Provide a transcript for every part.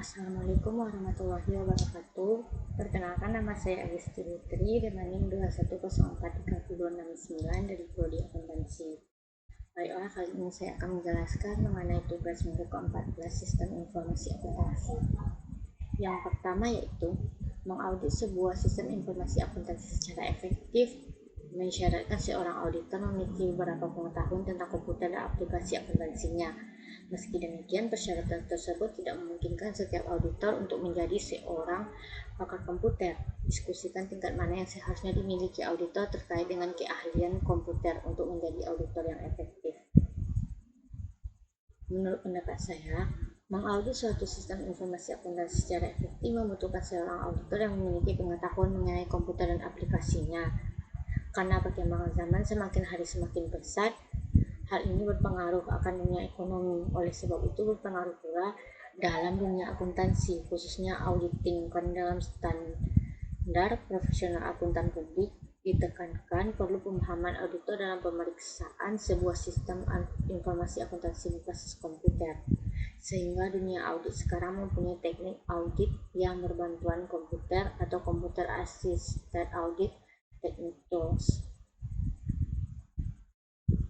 Assalamualaikum warahmatullahi wabarakatuh. Perkenalkan, nama saya Agesti Putri dengan NIM 210433269 dari Prodi Akuntansi. Baiklah, kali ini saya akan menjelaskan mengenai tugas minggu ke-14 Sistem Informasi Akuntansi. Yang pertama yaitu mengaudit sebuah sistem informasi akuntansi secara efektif mensyaratkan seorang auditor memiliki beberapa pengetahuan tentang komputer dan aplikasi akuntansinya. Meski demikian, persyaratan tersebut tidak memungkinkan setiap auditor untuk menjadi seorang pakar komputer. Diskusikan tingkat mana yang seharusnya dimiliki auditor terkait dengan keahlian komputer untuk menjadi auditor yang efektif. Menurut pendapat saya, mengaudit suatu sistem informasi akuntansi secara efektif membutuhkan seorang auditor yang memiliki pengetahuan mengenai komputer dan aplikasinya. Karena perkembangan zaman semakin hari semakin pesat, hal ini berpengaruh akan dunia ekonomi. Oleh sebab itu berpengaruh pula dalam dunia akuntansi, khususnya auditing. Karena dalam standar profesional akuntan publik ditekankan perlu pemahaman auditor dalam pemeriksaan sebuah sistem informasi akuntansi berbasis komputer. Sehingga dunia audit sekarang mempunyai teknik audit yang berbantuan komputer atau computer assisted audit technique tools.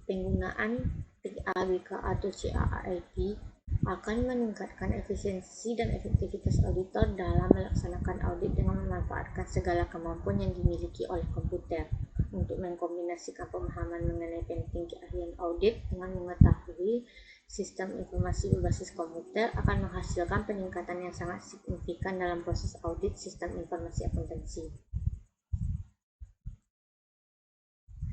Penggunaan TABK atau CAIP akan meningkatkan efisiensi dan efektivitas auditor dalam melaksanakan audit dengan memanfaatkan segala kemampuan yang dimiliki oleh komputer untuk mengkombinasikan pemahaman mengenai penting keahlian audit dengan mengetahui sistem informasi berbasis komputer akan menghasilkan peningkatan yang sangat signifikan dalam proses audit sistem informasi akuntansi.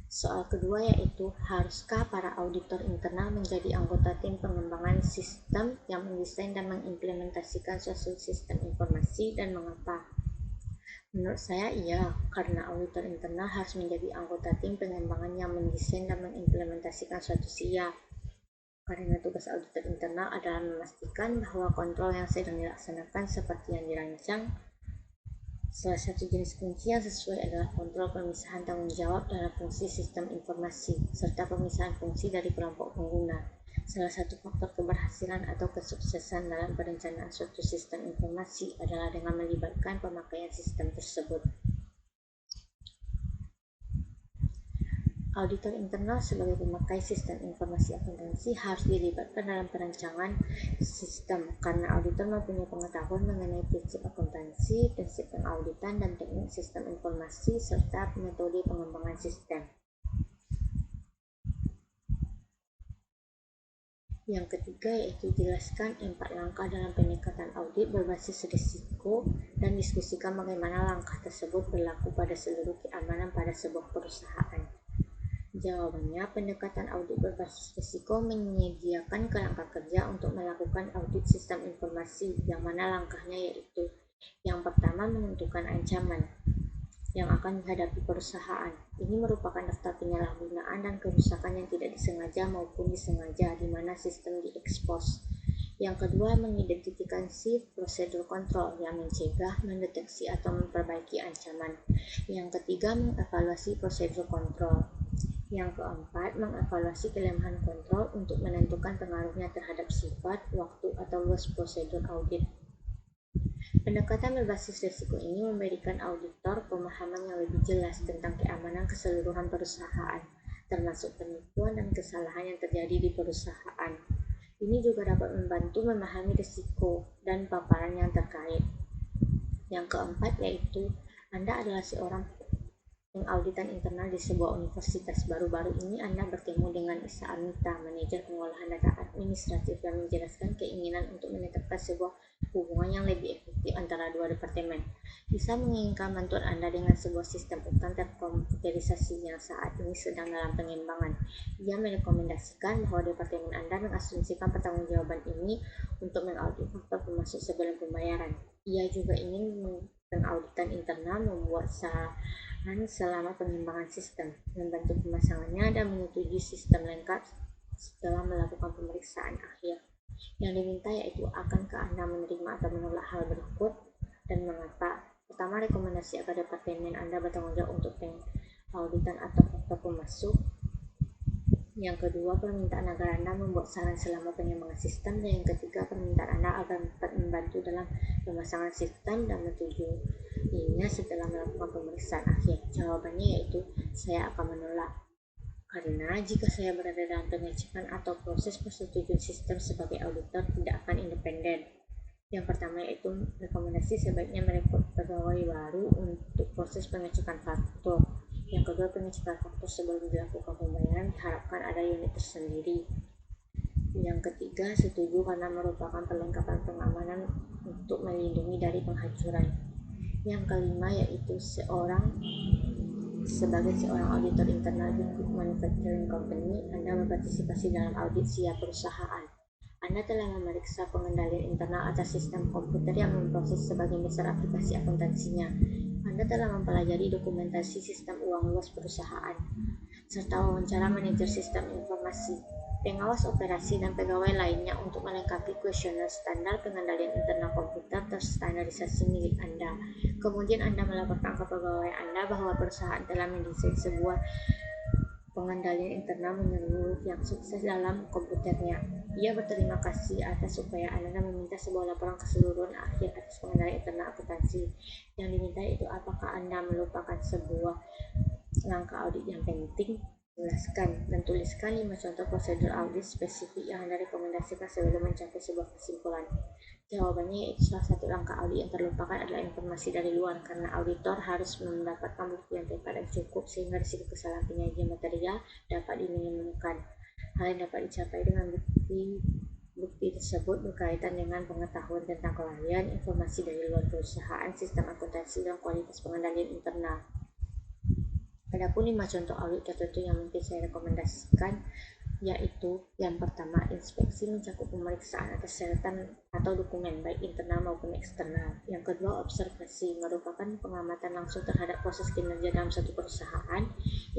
Soal kedua yaitu, haruskah para auditor internal menjadi anggota tim pengembangan sistem yang mendesain dan mengimplementasikan suatu sistem informasi dan mengapa? Menurut saya iya, karena auditor internal harus menjadi anggota tim pengembangan yang mendesain dan mengimplementasikan suatu SIA. Karena tugas auditor internal adalah memastikan bahwa kontrol yang sedang dilaksanakan seperti yang dirancang. Salah satu jenis fungsi yang sesuai adalah kontrol pemisahan tanggung jawab dalam fungsi sistem informasi, serta pemisahan fungsi dari kelompok pengguna. Salah satu faktor keberhasilan atau kesuksesan dalam perencanaan suatu sistem informasi adalah dengan melibatkan pemakaian sistem tersebut. Auditor internal sebagai pemakai sistem informasi akuntansi harus dilibatkan dalam perancangan sistem karena auditor mempunyai pengetahuan mengenai prinsip akuntansi, prinsip pengauditan, dan teknik sistem informasi serta metode pengembangan sistem. Yang ketiga yaitu jelaskan 4 langkah dalam pendekatan audit berbasis risiko dan diskusikan bagaimana langkah tersebut berlaku pada seluruh keamanan pada sebuah perusahaan. Jawabannya, pendekatan audit berbasis risiko menyediakan kerangka kerja untuk melakukan audit sistem informasi, yang mana langkahnya yaitu: yang pertama, menentukan ancaman yang akan dihadapi perusahaan. Ini merupakan daftar penyalahgunaan dan kerusakan yang tidak disengaja maupun disengaja di mana sistem diekspos. Yang kedua, mengidentifikasi prosedur kontrol yang mencegah, mendeteksi atau memperbaiki ancaman. Yang ketiga, mengevaluasi prosedur kontrol. Yang keempat, mengevaluasi kelemahan kontrol untuk menentukan pengaruhnya terhadap sifat, waktu, atau luas prosedur audit. Pendekatan berbasis risiko ini memberikan auditor pemahaman yang lebih jelas tentang keamanan keseluruhan perusahaan, termasuk penipuan dan kesalahan yang terjadi di perusahaan. Ini juga dapat membantu memahami risiko dan paparan yang terkait. Yang keempat yaitu, Anda adalah seorang pengauditan internal di sebuah universitas. Baru-baru ini Anda bertemu dengan Isa Amita, manajer pengolahan data administratif, yang menjelaskan keinginan untuk menetapkan sebuah hubungan yang lebih efektif antara dua departemen. Isa menginginkan bantuan Anda dengan sebuah sistem utang terkomputerisasi yang saat ini sedang dalam pengembangan. Ia merekomendasikan bahwa departemen Anda mengasumsikan pertanggungjawaban ini untuk mengaudit faktor pemasuk sebelum pembayaran. Ia juga ingin pengauditan internal membuat saran selama pengembangan sistem, membantu pemasangannya, dan menyetujui sistem lengkap setelah melakukan pemeriksaan akhir. Yang diminta yaitu, akankah Anda menerima atau menolak hal berikut dan mengapa? Pertama, rekomendasi agar departemen Anda bertanggung jawab untuk pengauditan atau faktor pemasuk. Yang kedua, permintaan agar Anda membuat saran selama pengembangan sistem. Dan yang ketiga, permintaan Anda agar dapat membantu dalam pemasangan sistem dan menyetujui setelah melakukan pemeriksaan akhir. Jawabannya yaitu saya akan menolak. Karena jika saya berada dalam pengecekan atau proses persetujuan sistem sebagai auditor tidak akan independen. Yang pertama yaitu rekomendasi sebaiknya merekrut pegawai baru untuk proses pengecekan faktur. Yang kedua, pengecekan faktur sebelum dilakukan pembayaran diharapkan ada unit tersendiri. Yang ketiga, setuju karena merupakan perlengkapan pengamanan untuk melindungi dari penghancuran. Yang kelima yaitu sebagai seorang auditor internal di manufacturing company, Anda berpartisipasi dalam audit siap perusahaan. Anda telah memeriksa pengendalian internal atas sistem komputer yang memproses sebagian besar aplikasi akuntansinya. Anda telah mempelajari dokumentasi sistem uang luas perusahaan, serta wawancara manajer sistem informasi, pengawas operasi, dan pegawai lainnya untuk melengkapi kuesioner standar pengendalian internal komputer terstandarisasi milik Anda. Kemudian Anda melaporkan ke pegawai Anda bahwa perusahaan telah mendesain sebuah pengendalian internal menyeluruh yang sukses dalam komputernya. Ia berterima kasih atas upaya Anda dan meminta sebuah laporan keseluruhan akhir atas pengendalian internal akuntansi. Yang diminta itu apakah Anda melupakan sebuah langkah audit yang penting? Jelaskan dan tuliskan 5 contoh prosedur audit spesifik yang Anda rekomendasikan sebelum mencapai sebuah kesimpulan. Jawabannya yaitu salah satu langkah audit yang terlupakan adalah informasi dari luar, karena auditor harus mendapatkan bukti yang tepat dan cukup sehingga risiko kesalahan penyajian material dapat diminimalkan. Hal yang dapat dicapai dengan bukti tersebut berkaitan dengan pengetahuan tentang klien, informasi dari luar perusahaan, sistem akuntansi, dan kualitas pengendalian internal. Adapun 5 contoh audit tertentu yang mungkin saya rekomendasikan yaitu yang pertama, inspeksi mencakup pemeriksaan atas catatan atau dokumen baik internal maupun eksternal. Yang kedua, observasi merupakan pengamatan langsung terhadap proses kinerja dalam suatu perusahaan.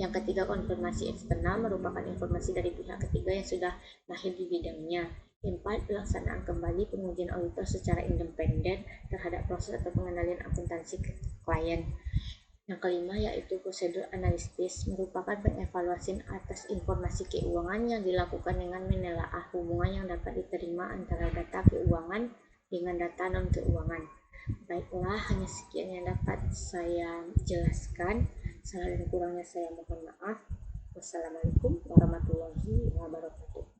Yang ketiga, konfirmasi eksternal merupakan informasi dari pihak ketiga yang sudah mahir di bidangnya. 4. Pelaksanaan kembali pengujian auditor secara independen terhadap proses atau pengendalian akuntansi klien. Yang kelima yaitu prosedur analitis, merupakan pengevaluasian atas informasi keuangan yang dilakukan dengan menelaah hubungan yang dapat diterima antara data keuangan dengan data non-keuangan. Baiklah, hanya sekian yang dapat saya jelaskan. Salah dan kurangnya saya mohon maaf. Wassalamualaikum warahmatullahi wabarakatuh.